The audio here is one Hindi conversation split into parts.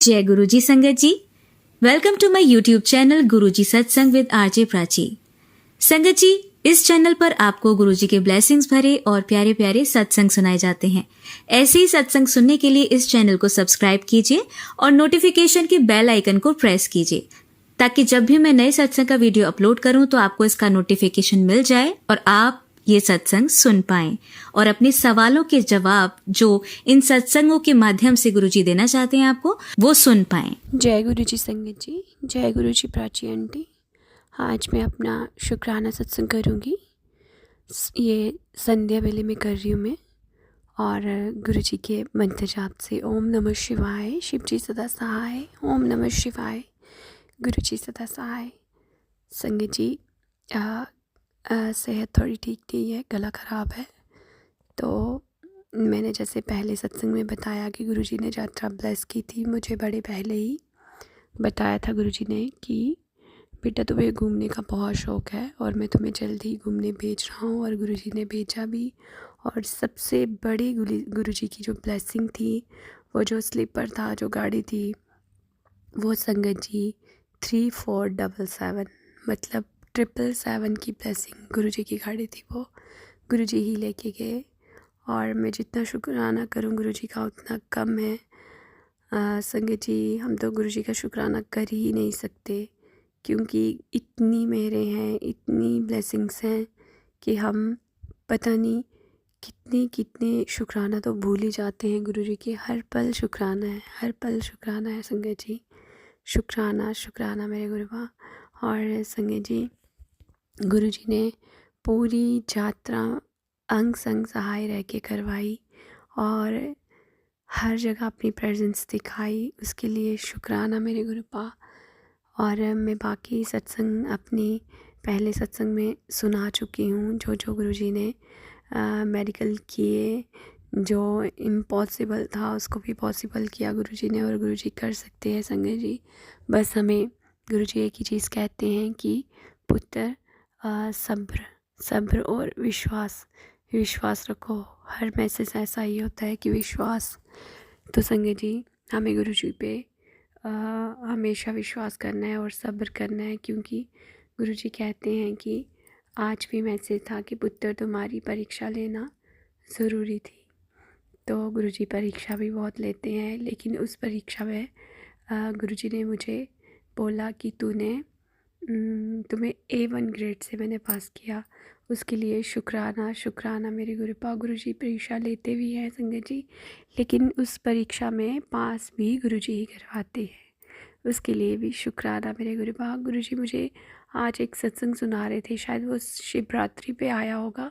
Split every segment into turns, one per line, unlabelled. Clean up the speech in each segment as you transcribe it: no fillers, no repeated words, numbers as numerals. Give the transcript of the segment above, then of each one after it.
जय गुरुजी संगत जी। Welcome to my YouTube channel Guruji Satsang with RJ Prachi. संगत जी, इस चैनल पर आपको गुरुजी के ब्लेसिंग्स भरे और प्यारे प्यारे सत्संग सुनाए जाते हैं। ऐसे ही सत्संग सुनने के लिए इस चैनल को सब्सक्राइब कीजिए और नोटिफिकेशन के बेल आइकन को प्रेस कीजिए, ताकि जब भी मैं नए सत्संग का वीडियो अपलोड करूं तो आपको इसका नोटिफिकेशन मिल जाए और आप ये सत्संग सुन पाएं और अपने सवालों के जवाब जो इन सत्संगों के माध्यम से गुरुजी देना चाहते हैं आपको, वो सुन पाएं।
जय गुरुजी संगत जी, जय गुरुजी प्राची आंटी। आज मैं अपना शुक्राना सत्संग करूँगी। ये संध्या वेले में कर रही हूँ मैं, और गुरुजी के मंत्र जाप से ओम नमः शिवाय, शिव जी सदा सहाय, ओम नमः शिवाय, गुरुजी सदा सहाय। संगत जी, सेहत थोड़ी ठीक नहीं है, गला ख़राब है। तो मैंने जैसे पहले सत्संग में बताया कि गुरुजी ने यात्रा ब्लेस की थी, मुझे बड़े पहले ही बताया था गुरुजी ने कि बेटा तुम्हें घूमने का बहुत शौक़ है और मैं तुम्हें जल्दी घूमने भेज रहा हूँ। और गुरुजी ने भेजा भी। और सबसे बड़ी गुरुजी की जो ब्लेसिंग थी, वो जो स्लीपर था, जो गाड़ी थी, वो संगत जी 3477 मतलब 777 की ब्लेसिंग गुरुजी की गाड़ी थी। वो गुरुजी ही लेके गए। और मैं जितना शुक्राना करूँ गुरुजी का उतना कम है। संगत जी, हम तो गुरुजी का शुक्राना कर ही नहीं सकते, क्योंकि इतनी मेहरें हैं, इतनी ब्लेसिंग्स हैं कि हम पता नहीं कितने शुक्राना तो भूल ही जाते हैं। गुरुजी के हर पल शुक्राना है, हर पल शुक्राना है संगत जी। शुक्राना शुक्राना मेरे गुरुबा। और संगत जी, गुरुजी ने पूरी यात्रा अंग संग सहाय रह के करवाई और हर जगह अपनी प्रेजेंस दिखाई, उसके लिए शुक्राना मेरे गुरुपा। और मैं बाकी सत्संग अपनी पहले सत्संग में सुना चुकी हूँ, जो गुरुजी ने मेडिकल किए, जो इम्पॉसिबल था उसको भी पॉसिबल किया गुरुजी ने। और गुरुजी कर सकते हैं संगत जी। बस हमें गुरुजी एक ही चीज़ कहते हैं कि पुत्र सब्र और विश्वास रखो। हर मैसेज ऐसा ही होता है कि विश्वास। तो संगत जी, हमें गुरुजी पे हमेशा विश्वास करना है और सब्र करना है, क्योंकि गुरुजी कहते हैं कि आज भी मैसेज था कि पुत्र तुम्हारी परीक्षा लेना ज़रूरी थी। तो गुरुजी परीक्षा भी बहुत लेते हैं, लेकिन उस परीक्षा में गुरुजी ने मुझे बोला कि तुम्हें A1 ग्रेड से मैंने पास किया, उसके लिए शुक्राना मेरे गुरुपा। गुरुजी परीक्षा लेते भी हैं संगत जी, लेकिन उस परीक्षा में पास भी गुरुजी ही करवाते हैं, उसके लिए भी शुक्राना मेरे गुरुपा। गुरुजी मुझे आज एक सत्संग सुना रहे थे, शायद वो शिवरात्रि पे आया होगा,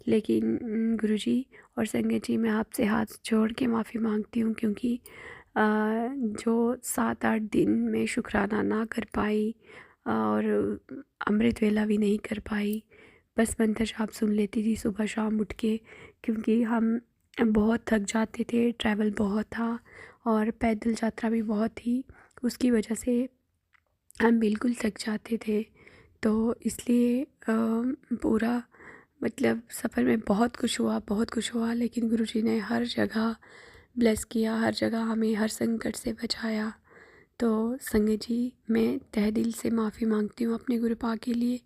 लेकिन गुरुजी और संगत जी, मैं आपसे हाथ जोड़ के माफ़ी मांगती हूँ, क्योंकि जो 7-8 दिन में शुक्राना ना कर पाई और अमृत वेला भी नहीं कर पाई, बस मंत्र जाप सुन लेती थी सुबह शाम उठ के, क्योंकि हम बहुत थक जाते थे, ट्रैवल बहुत था और पैदल यात्रा भी बहुत थी, उसकी वजह से हम बिल्कुल थक जाते थे। तो इसलिए पूरा मतलब सफ़र में बहुत कुछ हुआ, लेकिन गुरुजी ने हर जगह ब्लेस किया, हर जगह हमें हर संकट से बचाया। तो संगत जी, मैं तहे दिल से माफ़ी मांगती हूँ अपने गुरुपा के लिए,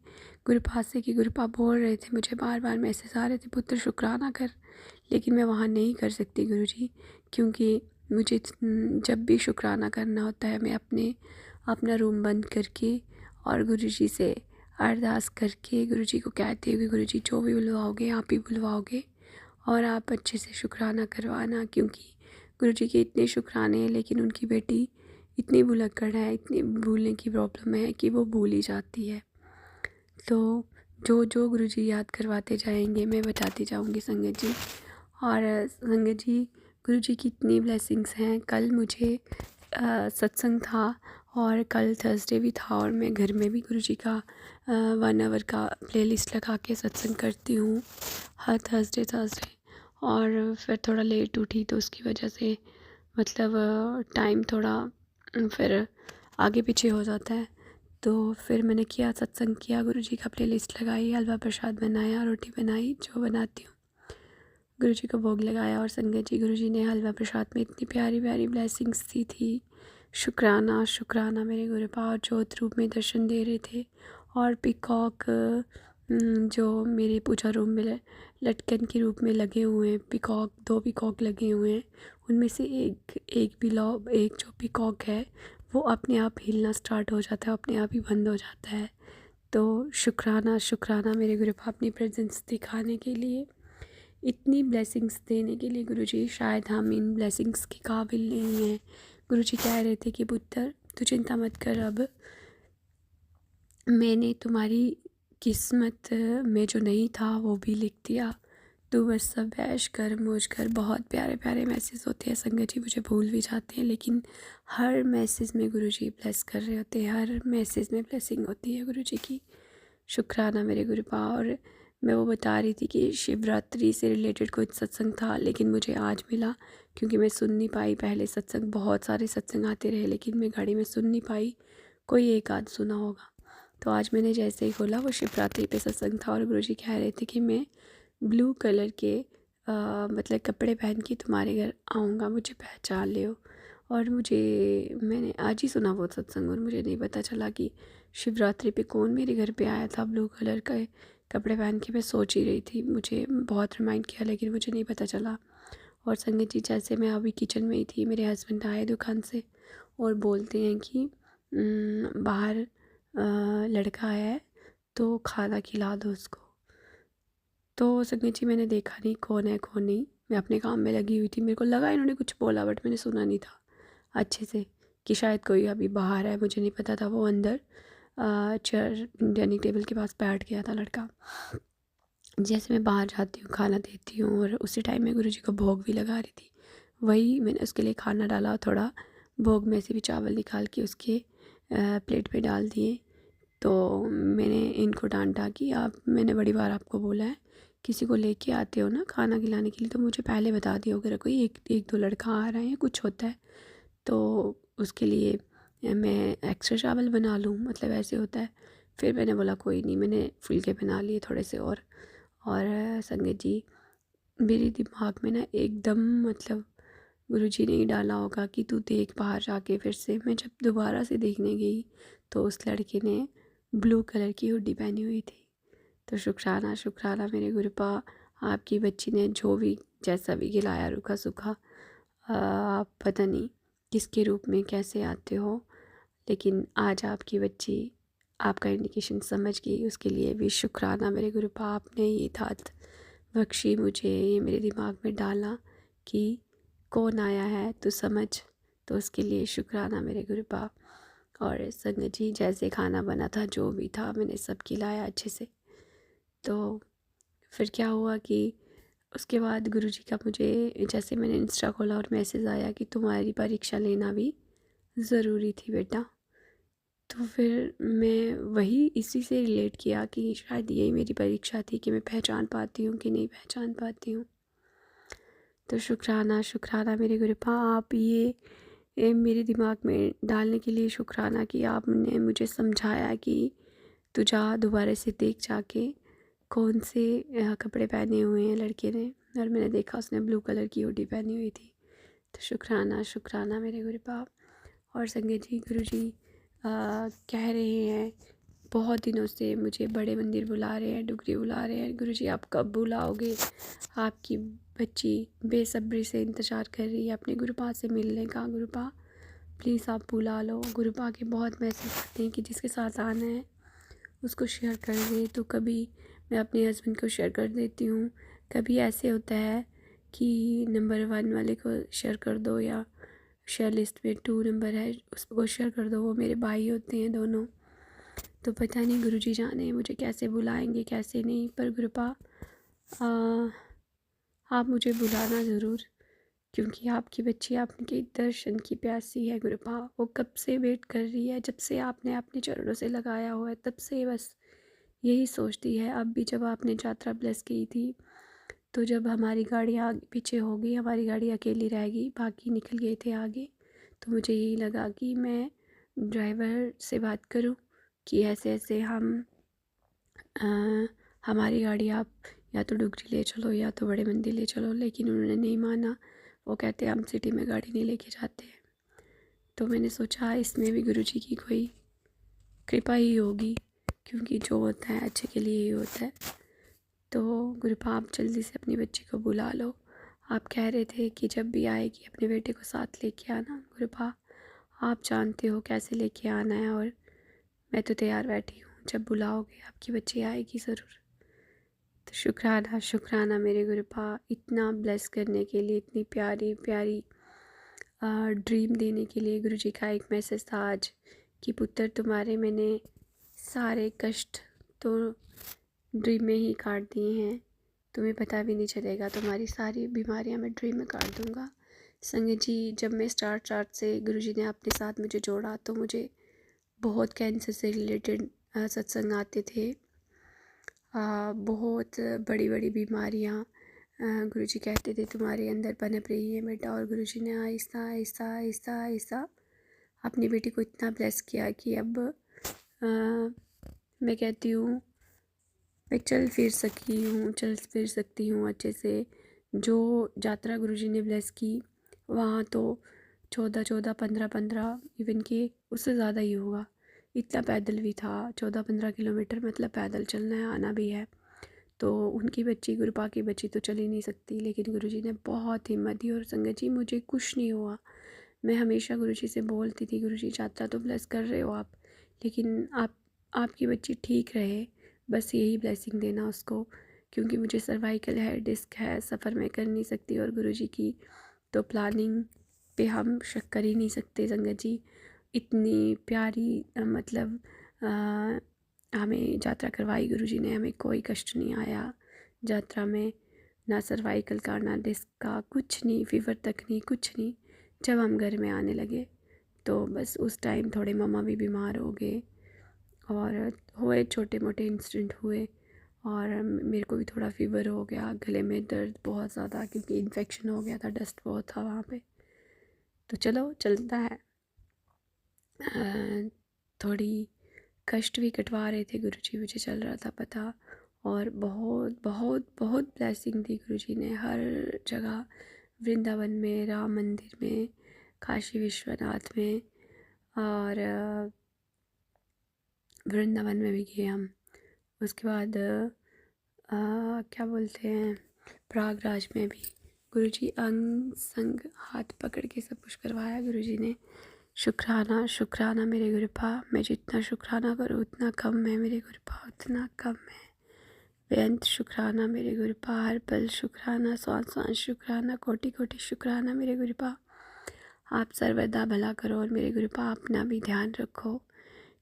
गुरुपा से कि गुरुपा बोल रहे थे, मुझे बार बार मैसेज आ रहे थे पुत्र शुक्राना कर, लेकिन मैं वहाँ नहीं कर सकती गुरुजी, क्योंकि मुझे जब भी शुक्राना करना होता है, मैं अपना रूम बंद करके और गुरुजी से अरदास करके गुरुजी को कहती हूँ कि गुरुजी जो भी बुलवाओगे आप ही बुलवाओगे और आप अच्छे से शुक्राना करवाना, क्योंकि गुरुजी के इतने शुक्राने हैं, लेकिन उनकी बेटी इतनी भुलक्कड़ है, इतनी भूलने की प्रॉब्लम है कि वो भूल ही जाती है। तो जो गुरुजी याद करवाते जाएंगे मैं बताती जाऊंगी संगत जी। और संगत जी, गुरुजी की इतनी ब्लेसिंग्स हैं। कल मुझे सत्संग था और कल थर्सडे भी था, और मैं घर में भी गुरुजी का 1 आवर का प्लेलिस्ट लगा के सत्संग करती हूँ हर थर्सडे। और फिर थोड़ा लेट उठी, तो उसकी वजह से मतलब टाइम थोड़ा फिर आगे पीछे हो जाता है। तो फिर मैंने किया, सत्संग किया, गुरुजी का प्लेलिस्ट लगाई, हलवा प्रसाद बनाया, रोटी बनाई, जो बनाती हूँ, गुरुजी को भोग लगाया। और संगत जी, गुरुजी ने हलवा प्रसाद में इतनी प्यारी प्यारी ब्लेसिंग्स दी थी शुक्राना शुक्राना मेरे गुरुपा, ज्योत रूप में दर्शन दे रहे थे। और पिकॉक जो मेरे पूजा रूम में लटकन के रूप में लगे हुए हैं, पिकॉक 2 पिकॉक लगे हुए हैं। उनमें से एक जो पिकॉक है वो अपने आप हिलना स्टार्ट हो जाता है, अपने आप ही बंद हो जाता है। तो शुक्राना शुक्राना मेरे गुरुपा, अपनी प्रेजेंस दिखाने के लिए, इतनी ब्लेसिंग्स देने के लिए। गुरुजी, शायद हम इन ब्लेसिंग्स के काबिल नहीं हैं। गुरुजी कह रहे थे कि पुत्र तू चिंता मत कर, अब मैंने तुम्हारी किस्मत में जो नहीं था वो भी लिख दिया, तू बस सब ऐश कर मौज कर। बहुत प्यारे प्यारे मैसेज होते हैं संगत जी, मुझे भूल भी जाते हैं, लेकिन हर मैसेज में गुरुजी ब्लेस कर रहे होते हैं, हर मैसेज में ब्लेसिंग होती है गुरुजी की। शुक्राना मेरे गुरुपा। और मैं वो बता रही थी कि शिवरात्रि से रिलेटेड कुछ सत्संग था, लेकिन मुझे आज मिला क्योंकि मैं सुन नहीं पाई। पहले सत्संग, बहुत सारे सत्संग आते रहे लेकिन मैं गाड़ी में सुन नहीं पाई, कोई एक आध सुना होगा। तो आज मैंने जैसे ही खोला वो शिवरात्रि पे सत्संग था और गुरुजी कह रहे थे कि मैं ब्लू कलर के मतलब कपड़े पहन के तुम्हारे घर आऊँगा, मुझे पहचान लियो। और मैंने आज ही सुना वो सत्संग और मुझे नहीं पता चला कि शिवरात्रि पे कौन मेरे घर पे आया था ब्लू कलर का कपड़े पहन के। मैं सोच ही रही थी, मुझे बहुत रिमाइंड किया लेकिन मुझे नहीं पता चला। और संगत जी, जैसे मैं अभी किचन में ही थी, मेरे हस्बैंड आए दुकान से और बोलते हैं कि बाहर लड़का आया है तो खाना खिला दो उसको। तो संगत जी, मैंने देखा नहीं कौन है कौन नहीं, मैं अपने काम में लगी हुई थी। मेरे को लगा इन्होंने कुछ बोला बट मैंने सुना नहीं था अच्छे से कि शायद कोई अभी बाहर है, मुझे नहीं पता था। वो अंदर चेयर डाइनिंग टेबल के पास बैठ गया था लड़का। जैसे मैं बाहर जाती हूँ, खाना देती हूँ और उसी टाइम में गुरुजी को भोग भी लगा रही थी, वही मैंने उसके लिए खाना डाला, थोड़ा भोग में से भी चावल निकाल के उसके प्लेट पे डाल दिए। तो मैंने इनको डांटा कि मैंने बड़ी बार आपको बोला है, किसी को लेके आते हो ना खाना खिलाने के लिए तो मुझे पहले बता दिया, अगर कोई एक दो लड़का आ रहा है या कुछ होता है तो उसके लिए मैं एक्स्ट्रा चावल बना लूँ, मतलब ऐसे होता है। फिर मैंने बोला कोई नहीं, मैंने फुलके बना लिए थोड़े से। और संगत जी, मेरे दिमाग में ना एकदम, मतलब गुरुजी ने ही डाला होगा कि तू देख बाहर जाके। फिर से मैं जब दोबारा से देखने गई तो उस लड़के ने ब्लू कलर की हुडी पहनी हुई थी। तो शुक्राना शुक्राना मेरे गुरुपा, आपकी बच्ची ने जो भी जैसा भी खिलाया रूखा सूखा, आप पता नहीं किसके रूप में कैसे आते हो, लेकिन आज आपकी बच्ची आपका इंडिकेशन समझ गई, उसके लिए भी शुक्राना मेरे गुरुपा। आपने ये दात बख्शी मुझे, ये मेरे दिमाग में डाला कि कौन आया है तो समझ, तो उसके लिए शुक्राना मेरे गुरुपा। और संगत जी, जैसे खाना बना था जो भी था मैंने सब खिलाया अच्छे से। तो फिर क्या हुआ कि उसके बाद गुरुजी का, मुझे जैसे मैंने इंस्टा खोला और मैसेज आया कि तुम्हारी परीक्षा लेना भी ज़रूरी थी बेटा, तो फिर मैं वही इसी से रिलेट किया कि शायद यही मेरी परीक्षा थी कि मैं पहचान पाती हूँ कि नहीं पहचान पाती हूँ। तो शुक्राना शुक्राना मेरे गुरुपा, आप ये मेरे दिमाग में डालने के लिए शुक्राना कि आपने मुझे समझाया कि तू जा दोबारा से देख जाके कौन से कपड़े पहने हुए हैं लड़के ने। और मैंने देखा उसने ब्लू कलर की हुडी पहनी हुई थी। तो शुक्राना शुक्राना मेरे गुरुपा। और संगत जी, गुरुजी कह रहे हैं बहुत दिनों से मुझे बड़े मंदिर बुला रहे हैं, डुगरी बुला रहे हैं। गुरुजी आप कब बुलाओगे? आपकी बच्ची बेसब्री से इंतज़ार कर रही है अपने गुरुपा से मिलने का। गुरुपा प्लीज़ आप बुला लो। गुरुपा के बहुत मैसेज आते हैं कि जिसके साथ आना है उसको शेयर कर दे, तो कभी मैं अपने हस्बैंड को शेयर कर देती हूँ, कभी ऐसे होता है कि नंबर 1 वाले को शेयर कर दो या शेयर लिस्ट में 2 नंबर है उसको शेयर कर दो, वो मेरे भाई होते हैं दोनों। तो पता नहीं गुरुजी जाने मुझे कैसे बुलाएंगे कैसे नहीं, पर गुरुपा आप मुझे बुलाना ज़रूर, क्योंकि आपकी बच्ची आपके दर्शन की प्यासी है गुरुपा। वो कब से वेट कर रही है, जब से आपने अपने चरणों से लगाया हुआ है तब से बस यही सोचती है। अब भी जब आपने यात्रा ब्लेस की थी तो जब हमारी गाड़ी आगे पीछे हो गई, हमारी गाड़ी अकेली रह गई, बाकी निकल गए थे आगे, तो मुझे यही लगा कि मैं ड्राइवर से बात करूं कि ऐसे ऐसे हमारी गाड़ी आप या तो डुगरी ले चलो या तो बड़े मंदिर ले चलो, लेकिन उन्होंने नहीं माना। वो कहते हम सिटी में गाड़ी नहीं लेके जाते हैं। तो मैंने सोचा इसमें भी गुरुजी की कोई कृपा ही होगी, क्योंकि जो होता है अच्छे के लिए ही होता है। तो गुरुपा आप जल्दी से अपनी बच्ची को बुला लो। आप कह रहे थे कि जब भी आएगी अपने बेटे को साथ लेके आना। गुरुपा आप जानते हो कैसे लेके आना है, और मैं तो तैयार बैठी हूँ, जब बुलाओगे आपकी बच्ची आएगी ज़रूर। तो शुक्राना शुक्राना मेरे गुरुपा, इतना ब्लेस करने के लिए, इतनी प्यारी प्यारी ड्रीम देने के लिए। गुरुजी का एक मैसेज था आज कि पुत्र तुम्हारे मैंने सारे कष्ट तो ड्रीम में ही काट दिए हैं, तुम्हें पता भी नहीं चलेगा, तुम्हारी सारी बीमारियां मैं ड्रीम में काट दूंगा। संगत जी, जब मैं स्टार्ट से गुरुजी ने अपने साथ मुझे जोड़ा तो मुझे बहुत कैंसर से रिलेटेड सत्संग आते थे। बहुत बड़ी बड़ी बीमारियां गुरुजी कहते थे तुम्हारे अंदर पनप रही है बेटा, और गुरुजी ने आहिस्ता आहिस्ता आहिस्ता आहिस्ता अपनी बेटी को इतना ब्लेस किया कि अब मैं कहती हूँ मैं चल फिर सकती हूँ अच्छे से। जो यात्रा गुरुजी ने ब्लेस की वहाँ तो 14 15 इवन के उससे ज़्यादा ही होगा, इतना पैदल भी था। 14-15 किलोमीटर मतलब पैदल चलना है, आना भी है। तो उनकी बच्ची, गुरुपा की बच्ची तो चल ही नहीं सकती, लेकिन गुरुजी ने बहुत हिम्मत दी। और संगत जी, मुझे कुछ नहीं हुआ। मैं हमेशा गुरुजी से बोलती थी, गुरुजी यात्रा तो ब्लेस कर रहे हो आप, लेकिन आपकी बच्ची ठीक रहे, बस यही ब्लेसिंग देना उसको, क्योंकि मुझे सर्वाइकल है, डिस्क है, सफ़र मैं कर नहीं सकती, और गुरुजी की तो प्लानिंग पे हम शक कर ही नहीं सकते। संगत जी, इतनी प्यारी मतलब हमें यात्रा करवाई गुरुजी ने, हमें कोई कष्ट नहीं आया यात्रा में, ना सर्वाइकल का, ना डिस्क का, कुछ नहीं, फीवर तक नहीं, कुछ नहीं। जब हम घर में आने लगे तो बस उस टाइम थोड़े मम्मा भी बीमार हो गए, और हुए छोटे मोटे इंसिडेंट हुए, और मेरे को भी थोड़ा फीवर हो गया, गले में दर्द बहुत ज़्यादा, क्योंकि इन्फेक्शन हो गया था, डस्ट बहुत था वहाँ पे। तो चलो चलता है। थोड़ी कष्ट भी कटवा रहे थे गुरुजी, मुझे चल रहा था पता, और बहुत बहुत बहुत ब्लेसिंग दी गुरुजी ने हर जगह, वृंदावन में, राम मंदिर में, काशी विश्वनाथ में, और वृंदावन में भी गए हम। उसके बाद क्या बोलते हैं, प्रयागराज में भी गुरुजी अंग संग हाथ पकड़ के सब कुछ करवाया गुरुजी ने। शुक्राना शुक्राना मेरे गुरुपा, मैं जितना शुक्राना करूँ उतना कम है मेरे गुरुपा, उतना कम है। बेअंत शुक्राना मेरे गुरुपा, हर पल शुक्राना, स्वान स्वान शुक्राना, कोटि कोटि शुक्राना मेरे गुरुपा। आप सर्वदा भला करो, और मेरे गुरुपा अपना भी ध्यान रखो,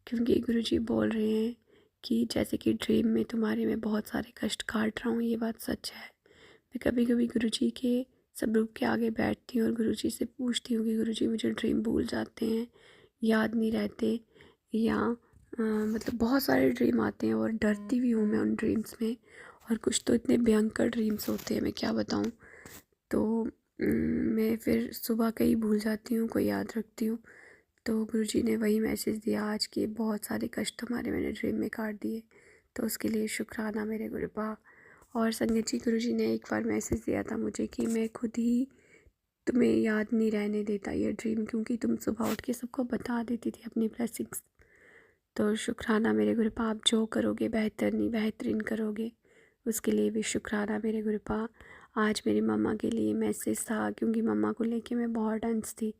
क्योंकि गुरुजी बोल रहे हैं कि जैसे कि ड्रीम में तुम्हारे मैं बहुत सारे कष्ट काट रहा हूँ, ये बात सच है। मैं कभी कभी गुरुजी के स्वरूप के आगे बैठती हूँ और गुरुजी से पूछती हूँ कि गुरुजी मुझे ड्रीम भूल जाते हैं, याद नहीं रहते, या मतलब बहुत सारे ड्रीम आते हैं, और डरती भी हूँ मैं उन ड्रीम्स में, और कुछ तो इतने भयंकर ड्रीम्स होते हैं मैं क्या बताऊँ। तो मैं फिर सुबह कहीं भूल जाती हूँ, कोई याद रखती हूँ। तो गुरुजी ने वही मैसेज दिया आज कि बहुत सारे कष्ट हमारे मैंने ड्रीम में काट दिए, तो उसके लिए शुक्राना मेरे गुरुपा। और संगत जी, गुरुजी ने एक बार मैसेज दिया था मुझे कि मैं खुद ही तुम्हें याद नहीं रहने देता ये ड्रीम, क्योंकि तुम सुबह उठ के सबको बता देती थी अपनी ब्लेसिंग्स। तो शुक्राना मेरे गुरुपा, आप जो करोगे बेहतर नहीं बेहतरीन करोगे, उसके लिए भी शुक्राना मेरे गुरुपा। आज मेरी मम्मा के लिए मैसेज था, क्योंकि मम्मा को लेके मैं बहुत टेंस थी,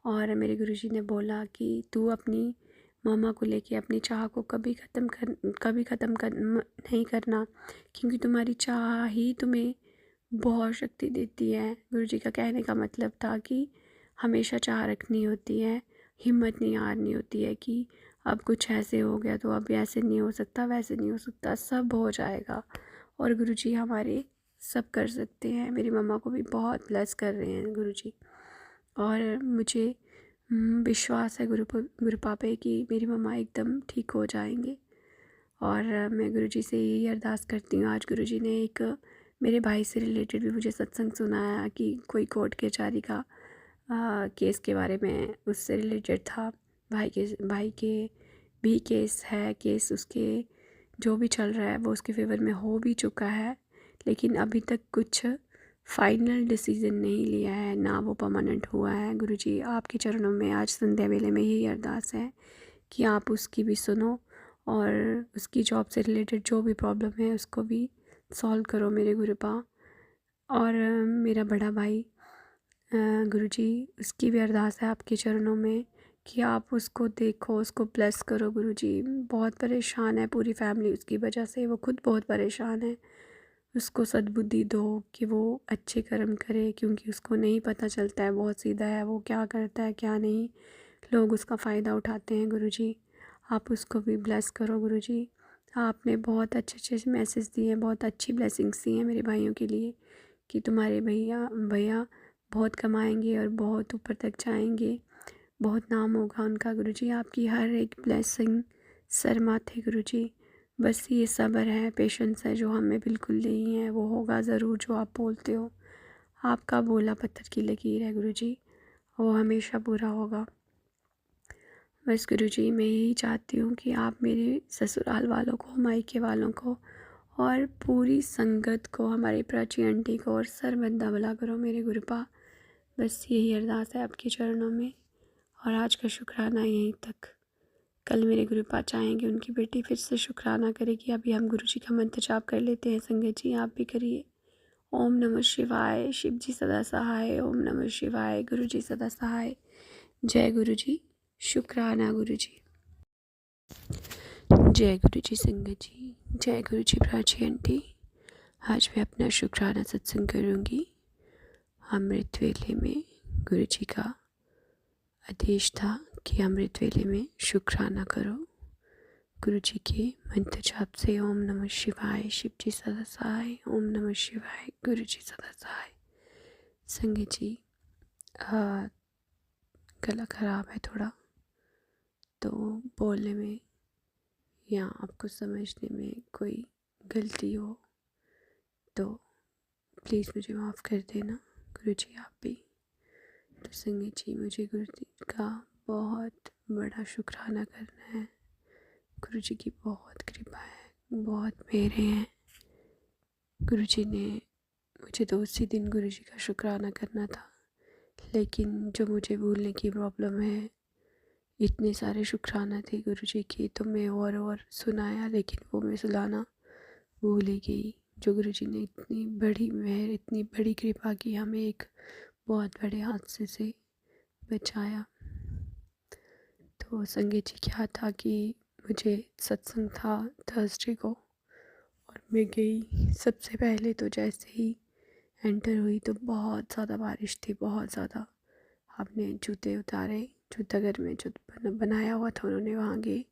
और मेरे गुरुजी ने बोला कि तू अपनी मम्मा को लेके अपनी चाह को कभी ख़त्म नहीं करना, क्योंकि तुम्हारी चाह ही तुम्हें बहुत शक्ति देती है। गुरुजी का कहने का मतलब था कि हमेशा चाह रखनी होती है, हिम्मत नहीं हारनी होती है कि अब कुछ ऐसे हो गया तो अब ऐसे नहीं हो सकता, वैसे नहीं हो सकता, सब हो जाएगा, और गुरुजी हमारे सब कर सकते हैं। मेरी मम्मा को भी बहुत ब्लेस कर रहे हैं गुरुजी, और मुझे विश्वास है गुरुपा पे कि मेरी मम्मा एकदम ठीक हो जाएंगे। और मैं गुरुजी से यही अरदास करती हूँ। आज गुरुजी ने एक मेरे भाई से रिलेटेड भी मुझे सत्संग सुनाया कि कोई कोर्ट कचहरी का केस के बारे में उससे रिलेटेड था। भाई के भी केस है, केस उसके जो भी चल रहा है वो उसके फेवर में हो भी चुका है, लेकिन अभी तक कुछ फाइनल डिसीज़न नहीं लिया है, ना वो परमानेंट हुआ है। गुरुजी आपके चरणों में आज संध्या वेले में यही अरदास है कि आप उसकी भी सुनो और उसकी जॉब से रिलेटेड जो भी प्रॉब्लम है उसको भी सॉल्व करो मेरे गुरुपा। और मेरा बड़ा भाई गुरुजी उसकी भी अरदास है आपके चरणों में कि आप उसको देखो, उसको ब्लेस करो गुरुजी। बहुत परेशान है पूरी फैमिली उसकी वजह से, वो खुद बहुत परेशान है। उसको सद्बुद्धि दो कि वो अच्छे कर्म करे, क्योंकि उसको नहीं पता चलता है, बहुत सीधा है वो, क्या करता है क्या नहीं, लोग उसका फ़ायदा उठाते हैं गुरुजी। आप उसको भी ब्लेस करो गुरुजी। आपने बहुत अच्छे अच्छे मैसेज दिए हैं, बहुत अच्छी ब्लेसिंग्स दी हैं मेरे भाइयों के लिए कि तुम्हारे भैया भैया बहुत कमाएंगे और बहुत ऊपर तक जाएंगे, बहुत नाम होगा उनका गुरुजी। आपकी हर एक ब्लेसिंग सर माथे गुरुजी। बस ये सब्र है, पेशेंस है जो हमें बिल्कुल नहीं है, वो होगा ज़रूर जो आप बोलते हो। आपका बोला पत्थर की लकीर है गुरुजी, वो हमेशा पूरा होगा। बस गुरुजी मैं यही चाहती हूँ कि आप मेरे ससुराल वालों को, मायके वालों को और पूरी संगत को, हमारी प्राची आंटी को और सर्वदा भला करो मेरे गुरुपा। बस यही अरदास है आपके चरणों में। और आज का शुक्राना यहीं तक। कल मेरे गुरुपा चाहेंगे उनकी बेटी फिर से शुक्राना करेगी। अभी हम गुरुजी का मंत्र जाप कर लेते हैं। संगत जी आप भी करिए। ओम नमः शिवाय, शिव जी सदा सहाय। ओम नमः शिवाय, गुरु जी सदा सहाय। जय गुरु जी। शुक्राना गुरु जी। जय गुरु जी संगत जी। जय गुरु जी प्राची आंटी। आज मैं अपना शुक्राना सत्संग करूँगी। अमृत वेले में गुरु जी का आदेश था कि अमृत वेले में शुक्राना करो। गुरु जी के मंत्र जाप से ओम नमः शिवाय, शिव जी सदा सहाय। ओम नमः शिवाय, गुरु जी सदा सहाय। संगत जी गला ख़राब है थोड़ा, तो बोलने में या आपको समझने में कोई गलती हो तो प्लीज़ मुझे माफ़ कर देना गुरु जी आप भी। तो संगत जी मुझे गुरु जी का बहुत बड़ा शुक्राना करना है। गुरु जी की बहुत कृपा है, बहुत मेहर हैं। गुरु जी ने मुझे तो उसी दिन गुरु जी का शुक्राना करना था, लेकिन जो मुझे भूलने की प्रॉब्लम है, इतने सारे शुक्राना थे गुरु जी के तो मैं और सुनाया, लेकिन वो मैं सुनाना भूल ही गई। जो गुरु जी ने इतनी बड़ी मेहर, इतनी बड़ी कृपा की, हमें एक बहुत बड़े हादसे से बचाया। तो संगत जी क्या था कि मुझे सत्संग था थर्सडे को और मैं गई। सबसे पहले तो जैसे ही एंटर हुई तो बहुत ज़्यादा बारिश थी, बहुत ज़्यादा। हमने जूते उतारे, जूता घर में जो बनाया हुआ था उन्होंने, वहाँ गए।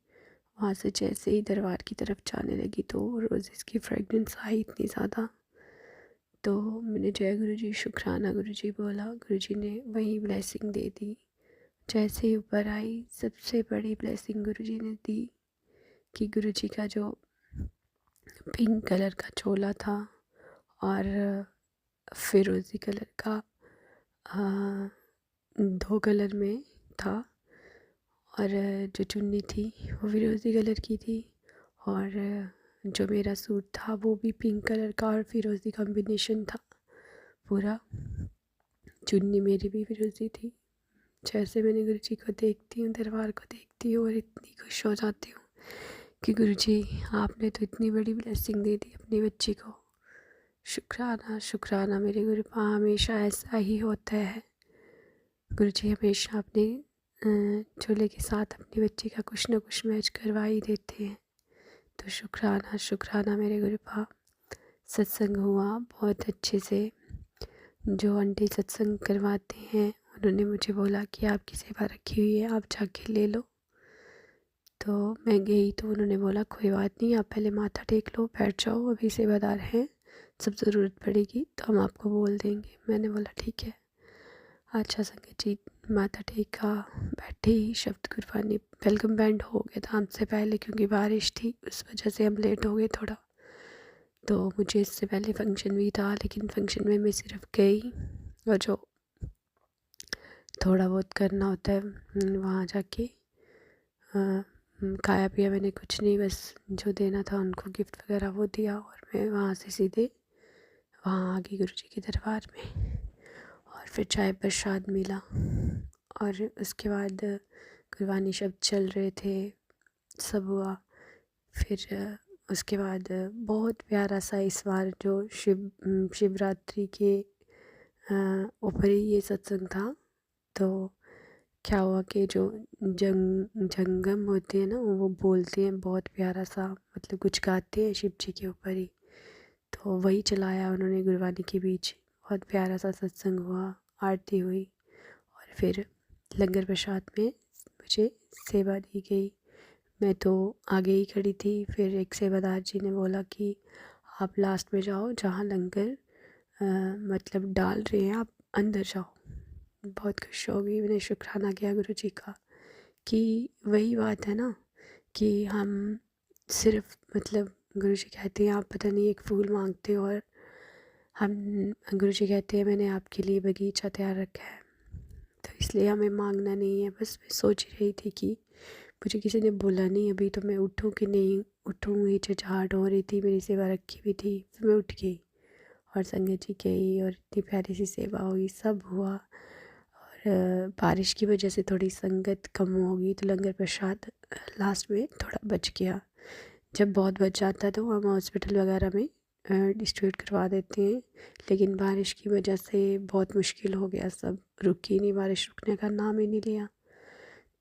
वहाँ से जैसे ही दरबार की तरफ जाने लगी तो रोज़ेस की फ्रेगनेंस आई इतनी ज़्यादा। तो मैंने जय गुरु जी, शुक्राना गुरु जी बोला। गुरु जी ने वही ब्लेसिंग दे दी। जैसे ही ऊपर आई सबसे बड़ी ब्लेसिंग गुरु जी ने दी कि गुरु जी का जो पिंक कलर का चोला था और फिरोज़ी कलर का 2 कलर में था, और जो चुन्नी थी वो फिरोज़ी कलर की थी, और जो मेरा सूट था वो भी पिंक कलर का और फिरोज़ी कॉम्बिनेशन था पूरा। चुन्नी मेरी भी फिरोज़ी थी। जैसे मैंने गुरु जी को देखती हूँ, दरबार को देखती हूँ और इतनी खुश हो जाती हूँ कि गुरु जी आपने तो इतनी बड़ी ब्लेसिंग दे दी अपनी बच्ची को। शुक्राना शुक्राना मेरे गुरु पा, हमेशा ऐसा ही होता है। गुरु जी हमेशा अपने चोले के साथ अपनी बच्ची का कुछ ना कुछ मैच करवा ही देते हैं। तो शुक्राना शुक्राना मेरे गुरु पा। सत्संग हुआ बहुत अच्छे से। जो आंटी सत्संग करवाते हैं उन्होंने मुझे बोला कि आपकी सेवा रखी हुई है, आप जाके ले लो। तो मैं गई तो उन्होंने बोला कोई बात नहीं, आप पहले माथा टेक लो, बैठ जाओ, अभी सेवादार हैं, सब ज़रूरत पड़ेगी तो हम आपको बोल देंगे। मैंने बोला ठीक है। अच्छा संगत जी माथा टेका, बैठी, शब्द गुरबानी, वेलकम बैंड हो गया था हमसे पहले, क्योंकि बारिश थी उस वजह से हम लेट हो गए थोड़ा। तो मुझे इससे पहले फंक्शन भी था, लेकिन फंक्शन में मैं सिर्फ गई और जो थोड़ा बहुत करना होता है वहाँ जाके खाया पिया मैंने कुछ नहीं, बस जो देना था उनको गिफ्ट वगैरह वो दिया और मैं वहाँ से सीधे वहाँ आगे गुरुजी के दरबार में, और फिर चाय प्रसाद मिला। और उसके बाद गुरबानी शब्द चल रहे थे, सब हुआ। फिर उसके बाद बहुत प्यारा सा इस बार जो शिवरात्रि के ऊपर ही ये सत्संग था। तो क्या हुआ कि जो जंगम होते हैं ना, वो बोलते हैं बहुत प्यारा सा, मतलब कुछ गाते हैं शिव जी के ऊपर ही। तो वही चलाया उन्होंने गुरबानी के बीच। बहुत प्यारा सा सत्संग हुआ, आरती हुई, और फिर लंगर प्रसाद में मुझे सेवा दी गई। मैं तो आगे ही खड़ी थी। फिर एक सेवादार जी ने बोला कि आप लास्ट में जाओ, जहाँ लंगर मतलब डाल रहे हैं, आप अंदर जाओ। बहुत खुश हो गई, मैंने शुक्राना किया गुरु जी का कि वही बात है ना कि हम सिर्फ मतलब गुरु जी कहते हैं आप पता नहीं एक फूल मांगते हो, और हम गुरु जी कहते हैं मैंने आपके लिए बगीचा तैयार रखा है। तो इसलिए हमें मांगना नहीं है। बस मैं सोच रही थी कि मुझे किसी ने बोला नहीं अभी, तो मैं उठूँ कि नहीं उठूँ, हिचकिचाहट हो रही थी, मेरी सेवा रखी हुई थी। फिर मैं उठ गई और संगत जी गई और इतनी प्यारी सी सेवा हुई, सब हुआ। और बारिश की वजह से थोड़ी संगत कम हो गई, तो लंगर प्रसाद लास्ट में थोड़ा बच गया। जब बहुत बच जाता है तो हम हॉस्पिटल वगैरह में डिस्ट्रीब्यूट करवा देते हैं, लेकिन बारिश की वजह से बहुत मुश्किल हो गया, सब रुकी नहीं, बारिश रुकने का नाम ही नहीं लिया।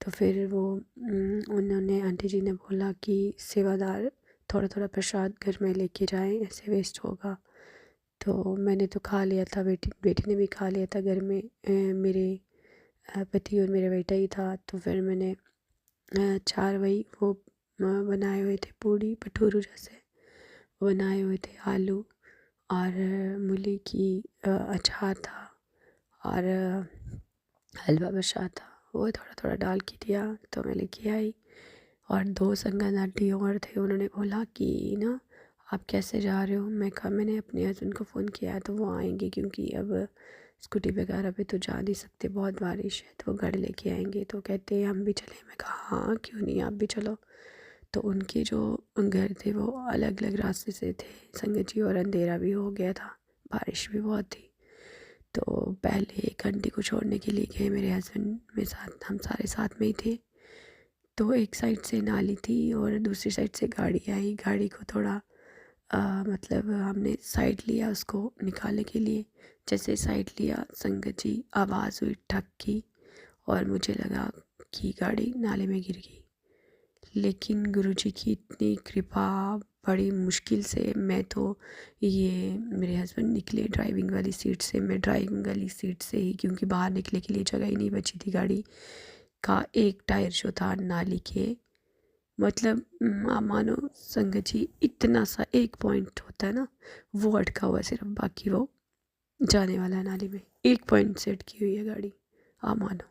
तो फिर वो उन्होंने आंटी जी ने बोला कि सेवादार थोड़ा थोड़ा प्रसाद घर में लेके जाएं, ऐसे वेस्ट होगा। तो मैंने तो खा लिया था, बेटी ने भी खा लिया था घर में। मेरे पति और मेरा बेटा ही था। तो फिर मैंने चार वही वो बनाए हुए थे, पूड़ी भटूरू जैसे बनाए हुए थे, आलू और मूली की अचार था, और हलवा बसा था, वो थोड़ा थोड़ा डाल के दिया। तो मैं लेके आई। और दो संगत आंटी और थे, उन्होंने बोला कि ना आप कैसे जा रहे हो। मैं कहा मैंने अपने हस्बैंड को फ़ोन किया है तो वो आएंगे, क्योंकि अब स्कूटी वगैरह पे तो जा नहीं सकते, बहुत बारिश है, तो वो गाड़ी लेके आएंगे। तो कहते हैं हम भी चलें। मैं कहा हाँ क्यों नहीं, आप भी चलो। तो उनके जो घर थे वो अलग अलग रास्ते से थे संगत जी, और अंधेरा भी हो गया था, बारिश भी बहुत थी। तो पहले एक आंटी को छोड़ने के लिए गए मेरे हस्बैंड मेरे साथ, हम सारे साथ में ही थे। तो एक साइड से नाली थी और दूसरी साइड से गाड़ी आई। गाड़ी को थोड़ा मतलब हमने साइड लिया उसको निकालने के लिए। जैसे साइड लिया संगत जी आवाज़ हुई ठक की, और मुझे लगा कि गाड़ी नाले में गिर गई। लेकिन गुरुजी की इतनी कृपा, बड़ी मुश्किल से मैं तो ये मेरे हस्बैंड निकले ड्राइविंग वाली सीट से, मैं ड्राइविंग वाली सीट से ही, क्योंकि बाहर निकले के लिए जगह ही नहीं बची थी। गाड़ी का एक टायर जो था नाली के, मतलब मानो संगत जी इतना सा एक पॉइंट होता है ना, वो अटका हुआ सिर्फ, बाकी वो जाने वाला है नाली में। एक पॉइंट से अटकी हुई है गाड़ी, आप मानो।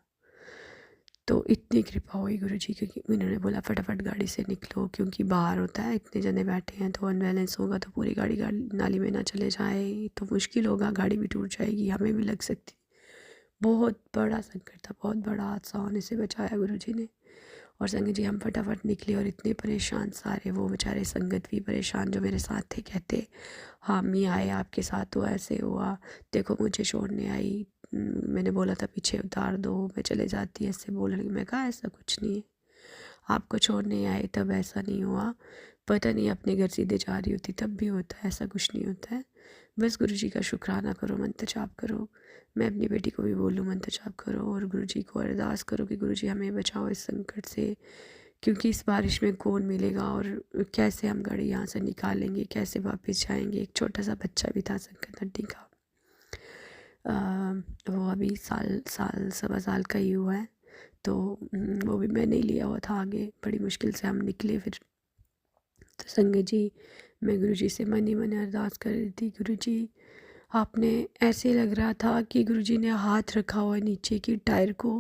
तो इतनी कृपा हुई गुरुजी की कि उन्होंने बोला फटाफट गाड़ी से निकलो, क्योंकि बाहर होता है इतने जने बैठे हैं, तो अनबैलेंस होगा तो पूरी गाड़ी नाली में ना चले जाए तो मुश्किल होगा, गाड़ी भी टूट जाएगी, हमें भी लग सकती। बहुत बड़ा संकट था, बहुत बड़ा हादसा होने से बचाया गुरुजी ने। और संगत जी हम फटाफट निकले, और इतने परेशान सारे, वो बेचारे संगत भी परेशान जो मेरे साथ थे, कहते हम ही आए आपके साथ तो ऐसे हुआ, देखो मुझे छोड़ने आई, मैंने बोला था पीछे उतार दो, मैं चले जाती, ऐसे बोल रही। मैं कहा ऐसा कुछ नहीं है, आपको छोड़ने आए तब ऐसा नहीं हुआ, पता नहीं अपने घर सीधे जा रही होती तब भी होता है, ऐसा कुछ नहीं होता है। बस गुरुजी का शुक्राना करो, मंत्र जाप करो। मैं अपनी बेटी को भी बोलूँ मंत्र जाप करो, और गुरुजी को अरदास करो कि गुरुजी हमें बचाओ इस संकट से, क्योंकि इस बारिश में कौन मिलेगा, और कैसे हम गाड़ी यहाँ से निकालेंगे, कैसे वापस जाएंगे। एक छोटा सा बच्चा भी था संकट आंटी का, वो अभी साल सवा साल का ही हुआ है। तो वो भी मैं नहीं लिया हुआ था आगे, बड़ी मुश्किल से हम निकले। फिर तो संगत जी मैं गुरुजी से मन ही मन अरदास कर रही थी, गुरुजी आपने ऐसे लग रहा था कि गुरुजी ने हाथ रखा हुआ है नीचे की टायर को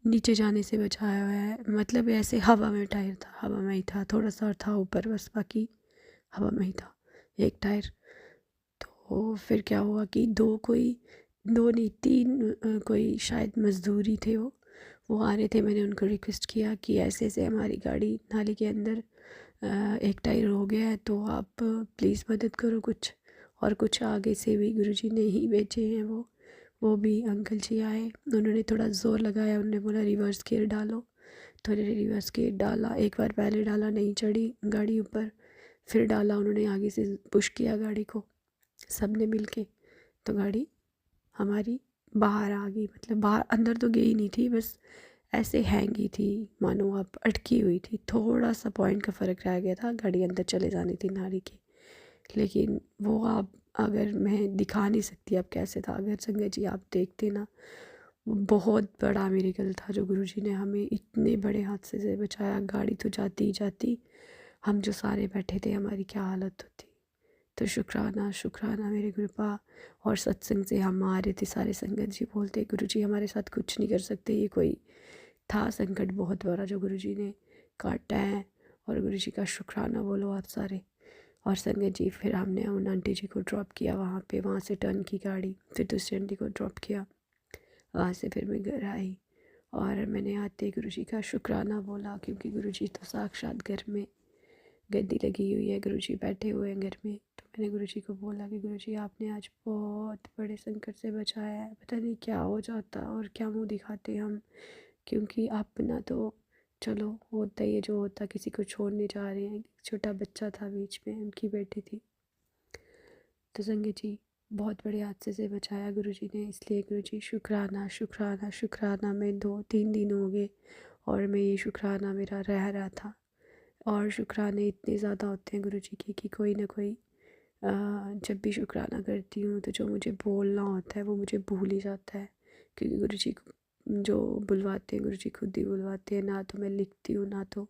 नीचे जाने से बचाया हुआ है, मतलब ऐसे हवा में टायर था, हवा में ही था, थोड़ा सा था ऊपर बस, बाकी हवा में ही था एक टायर। तो फिर क्या हुआ कि दो नहीं तीन कोई शायद मजदूरी थे, वो आ रहे थे। मैंने उनको रिक्वेस्ट किया कि ऐसे ऐसे हमारी गाड़ी नाली के अंदर एक टायर हो गया है, तो आप प्लीज़ मदद करो कुछ। और कुछ आगे से भी गुरुजी ने ही भेजे हैं। वो भी अंकल जी आए, उन्होंने थोड़ा ज़ोर लगाया, उन्होंने बोला रिवर्स गियर डालो, तो मैंने रिवर्स गियर डाला। एक बार पहले डाला, नहीं चढ़ी गाड़ी ऊपर, फिर डाला, उन्होंने आगे से पुश किया गाड़ी को, सब ने मिल के, तो गाड़ी हमारी बाहर आ गई। मतलब बाहर, अंदर तो गई नहीं थी, बस ऐसे हैंगी थी, मानो आप अटकी हुई थी। थोड़ा सा पॉइंट का फ़र्क रह गया था, गाड़ी अंदर चले जानी थी नारी के, लेकिन वो आप अगर मैं दिखा नहीं सकती अब कैसे था। अगर संगत जी आप देखते ना, वो बहुत बड़ा मिरेकल था जो गुरुजी ने हमें इतने बड़े हादसे से बचाया। गाड़ी तो जाती ही जाती, हम जो सारे बैठे थे हमारी क्या हालत होती। तो शुक्राना शुक्राना मेरे गुरुपा। और सत्संग से हम आ रहे थे, सारे संगत जी बोलते गुरुजी हमारे साथ कुछ नहीं कर सकते, ये कोई था संकट बहुत बड़ा जो गुरुजी ने काटा है, और गुरुजी का शुक्राना बोलो आप सारे। और संगत जी फिर हमने उन आंटी जी को ड्रॉप किया वहाँ पे, वहाँ से टर्न की गाड़ी, फिर दूसरी आंटी को ड्रॉप किया, वहाँ से फिर मैं घर आई। और मैंने आते गुरुजी का शुक्राना बोला, क्योंकि गुरुजी तो साक्षात घर में गद्दी लगी हुई है, गुरुजी बैठे हुए हैं घर में। तो मैंने गुरुजी को बोला कि गुरुजी आपने आज बहुत बड़े संकट से बचाया है, पता नहीं क्या हो जाता और क्या मुंह दिखाते हम, क्योंकि अपना तो चलो होता ही है जो होता, किसी को छोड़ने जा रहे हैं। छोटा बच्चा था बीच में, उनकी बेटी थी। तो संगत जी बहुत बड़े हादसे से बचाया गुरुजी ने, इसलिए गुरुजी शुक्राना शुक्राना शुक्राना। मैं 2-3 दिन हो गए और मैं ये शुक्राना मेरा रह रहा था। और शुक्राने इतने ज़्यादा होते हैं गुरुजी के कि कोई ना कोई जब भी शुक्राना करती हूँ तो जो मुझे बोलना होता है वो मुझे भूल ही जाता है, क्योंकि गुरुजी जो बुलवाते हैं गुरुजी खुद ही बुलवाते हैं। ना तो मैं लिखती हूँ, ना तो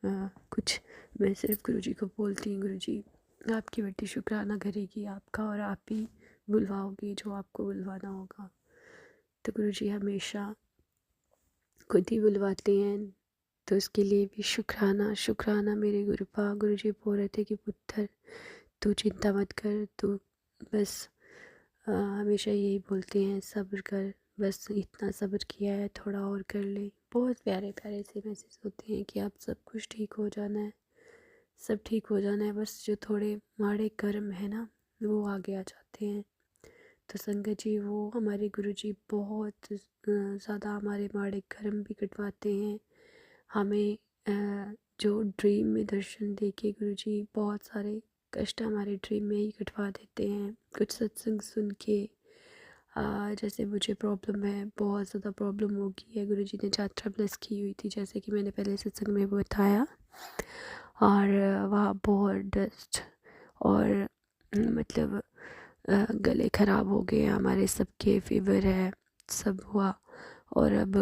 कुछ, मैं सिर्फ गुरुजी को बोलती हूँ गुरुजी आपकी बेटी शुक्राना करेगी आपका, और आप ही बुलवाओगे जो आपको बुलवाना होगा। तो गुरुजी हमेशा खुद ही बुलवाते हैं, तो उसके लिए भी शुक्राना शुक्राना मेरे गुरुपा। गुरुजी बोल रहे थे कि पुत्र तू चिंता मत कर, तू बस हमेशा यही बोलते हैं सब्र कर, बस इतना सब्र किया है, थोड़ा और कर ले। बहुत प्यारे प्यारे से मैसेज होते हैं कि आप सब कुछ ठीक हो जाना है, सब ठीक हो जाना है, बस जो थोड़े माड़े कर्म है ना वो आगे आ जाते हैं। तो संगत जी वो हमारे गुरुजी बहुत ज़्यादा हमारे माड़े कर्म भी कटवाते हैं हमें। जो ड्रीम में दर्शन दे के गुरुजी बहुत सारे कष्ट हमारे ड्रीम में ही कटवा देते हैं। कुछ सत्संग सुन के जैसे मुझे प्रॉब्लम है, बहुत ज़्यादा प्रॉब्लम हो गई है, गुरुजी ने यात्रा प्लस की हुई थी जैसे कि मैंने पहले सत्संग में बताया, और वहाँ बहुत डस्ट और मतलब गले ख़राब हो गए हमारे सबके, फीवर है, सब हुआ, और अब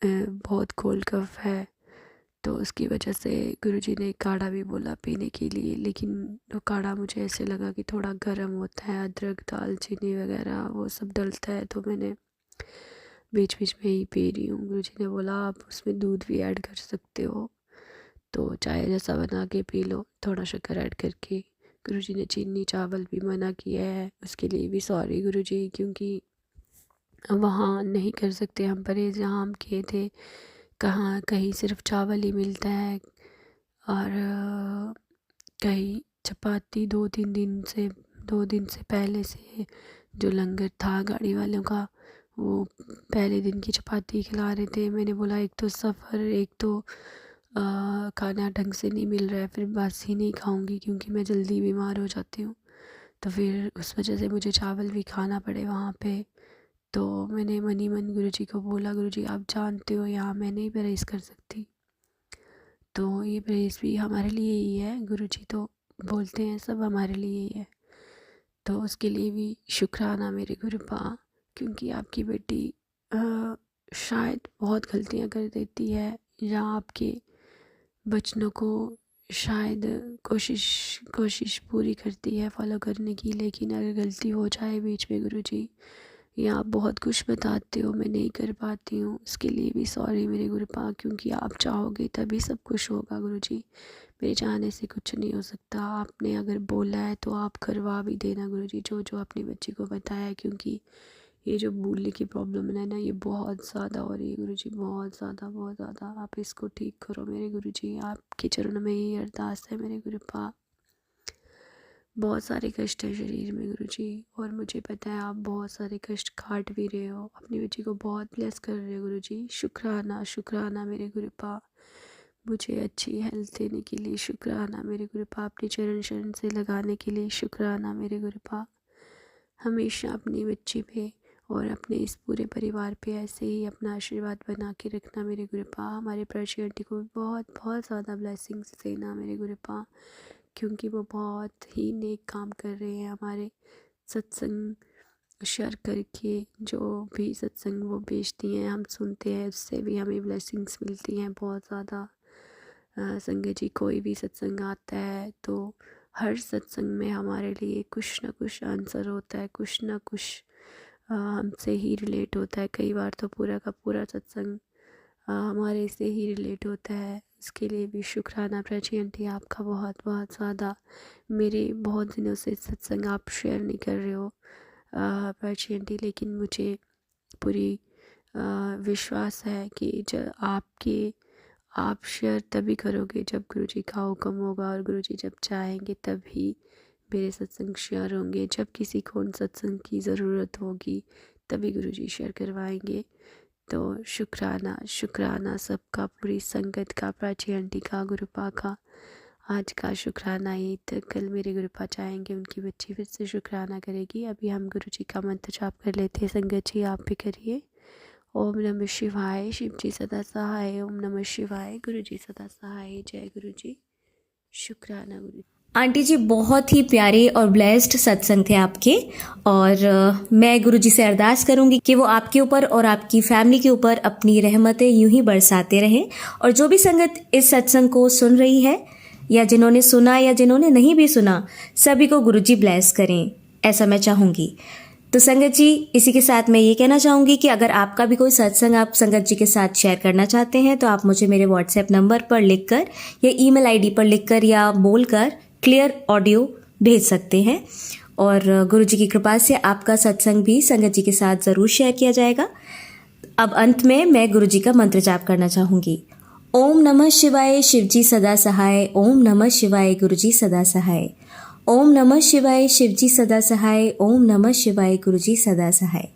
बहुत कोल्ड कफ है। तो उसकी वजह से गुरुजी ने काढ़ा भी बोला पीने के लिए, लेकिन वो काढ़ा मुझे ऐसे लगा कि थोड़ा गर्म होता है, अदरक दालचीनी वगैरह वो सब डलता है, तो मैंने बीच बीच में ही पी रही हूँ। गुरुजी ने बोला आप उसमें दूध भी ऐड कर सकते हो, तो चाय जैसा बना के पी लो थोड़ा शक्कर ऐड करके। गुरुजी ने चीनी चावल भी मना किया है, उसके लिए भी सॉरी गुरुजी, क्योंकि वहाँ नहीं कर सकते हम परहेज़, जहाँ हम किए थे कहाँ कहीं सिर्फ चावल ही मिलता है, और कहीं चपाती। 2 दिन से पहले से जो लंगर था गाड़ी वालों का, वो पहले दिन की चपाती खिला रहे थे। मैंने बोला एक तो सफ़र, एक तो खाना ढंग से नहीं मिल रहा है, फिर बासी नहीं खाऊंगी क्योंकि मैं जल्दी बीमार हो जाती हूँ, तो फिर उस वजह से मुझे चावल भी खाना पड़े वहाँ पे। तो मैंने मन ही मन गुरुजी को बोला गुरुजी आप जानते हो यहाँ मैं नहीं परहेज़ कर सकती, तो ये परहेज़ भी हमारे लिए ही है, गुरुजी तो बोलते हैं सब हमारे लिए ही है। तो उसके लिए भी शुक्राना मेरे गुरुपा, क्योंकि आपकी बेटी शायद बहुत गलतियाँ कर देती है, या आपके बचनों को शायद कोशिश पूरी करती है फॉलो करने की, लेकिन अगर गलती हो जाए बीच में गुरुजी, या आप बहुत कुछ बताते हो मैं नहीं कर पाती हूँ, उसके लिए भी सॉरी मेरे गुरुपा, क्योंकि आप चाहोगे तभी सब कुछ होगा गुरुजी, मेरे चाहने से कुछ नहीं हो सकता। आपने अगर बोला है तो आप करवा भी देना गुरुजी, जो जो अपनी बच्ची को बताया, क्योंकि ये जो भूलने की प्रॉब्लम है ना ये बहुत ज़्यादा हो रही है गुरुजी, बहुत ज़्यादा। आप इसको ठीक करो मेरे गुरुजी, आपके चरणों में ये अरदास है मेरे गुरुपा। बहुत सारे कष्ट है शरीर में गुरुजी, और मुझे पता है आप बहुत सारे कष्ट काट भी रहे हो, अपनी बच्ची को बहुत ब्लेस कर रहे हो गुरुजी। शुक्राना शुक्राना मेरे गुरुपा, मुझे अच्छी हेल्थ देने के लिए शुक्राना मेरे गुरुपा, अपने चरण शरण से लगाने के लिए शुक्राना मेरे गुरुपा। हमेशा अपनी बच्ची पे और अपने इस पूरे परिवार पे ऐसे ही अपना आशीर्वाद बना के रखना मेरे गुरुपा। हमारे प्राची आंटी को बहुत बहुत ज़्यादा ब्लेसिंग्स देना मेरे गुरुपा, क्योंकि वो बहुत ही नेक काम कर रहे हैं। हमारे सत्संग शेयर करके जो भी सत्संग वो बेचती हैं, हम सुनते हैं, उससे भी हमें ब्लेसिंग्स मिलती हैं बहुत ज़्यादा। संगत जी, कोई भी सत्संग आता है तो हर सत्संग में हमारे लिए कुछ ना कुछ आंसर होता है, कुछ ना कुछ हमसे ही रिलेट होता है। कई बार तो पूरा का पूरा सत्संग हमारे से ही रिलेट होता है। इसके लिए भी शुक्राना प्राची आंटी आपका बहुत बहुत ज़्यादा। मेरे बहुत दिनों से सत्संग आप शेयर नहीं कर रहे हो प्राची आंटी, लेकिन मुझे पूरी विश्वास है कि आप शेयर तभी करोगे जब गुरुजी का हुक्म होगा, और गुरुजी जब चाहेंगे तभी मेरे सत्संग शेयर होंगे। जब किसी को उन सत्संग की ज़रूरत होगी तभी गुरुजी शेयर करवाएंगे। तो शुक्राना शुक्राना सबका, पूरी संगत का, प्राची आंटी का, गुरुपा का। आज का शुक्राना ये तक, कल मेरे गुरुपा चाहेंगे उनकी बच्ची फिर से शुक्राना करेगी। अभी हम गुरुजी का मंत्र जाप कर लेते हैं। संगत जी आप भी करिए। ओम नमः शिवाय, शिव जी सदा सहाय। ओम नमः शिवाय, गुरु जी सदा सहाय। जय गुरु जी। शुक्राना गुरु।
आंटी जी, बहुत ही प्यारे और ब्लेस्ड सत्संग थे आपके, और मैं गुरुजी से अरदास करूंगी कि वो आपके ऊपर और आपकी फैमिली के ऊपर अपनी रहमतें यूं ही बरसाते रहें। और जो भी संगत इस सत्संग को सुन रही है, या जिन्होंने सुना या जिन्होंने नहीं भी सुना, सभी को गुरुजी ब्लेस करें, ऐसा मैं चाहूँगी। तो संगत जी, इसी के साथ मैं ये कहना चाहूँगी कि अगर आपका भी कोई सत्संग आप संगत जी के साथ शेयर करना चाहते हैं तो आप मुझे मेरे व्हाट्सएप नंबर पर लिखकर या ईमेल आईडी पर लिखकर या बोलकर क्लियर ऑडियो भेज सकते हैं, और गुरुजी की कृपा से आपका सत्संग भी संगत जी के साथ ज़रूर शेयर किया जाएगा। अब अंत में मैं गुरुजी का मंत्र जाप करना चाहूँगी। ओम नमः शिवाय, शिवजी सदा सहाय। ओम नमः शिवाय, गुरुजी सदा सहाय। ओम नमः शिवाय, शिवजी सदा सहाय। ओम नमः शिवाय, गुरुजी सदा सहाय।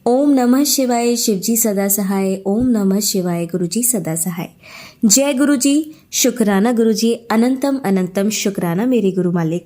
ओम नमः शिवाय, शिवजी सदा सहाय। ओम नमः शिवाय, गुरुजी सदा सहाय। जय गुरुजी। शुक्राना गुरुजी, अनंतम अनंतम शुक्राना मेरे गुरु मालिक।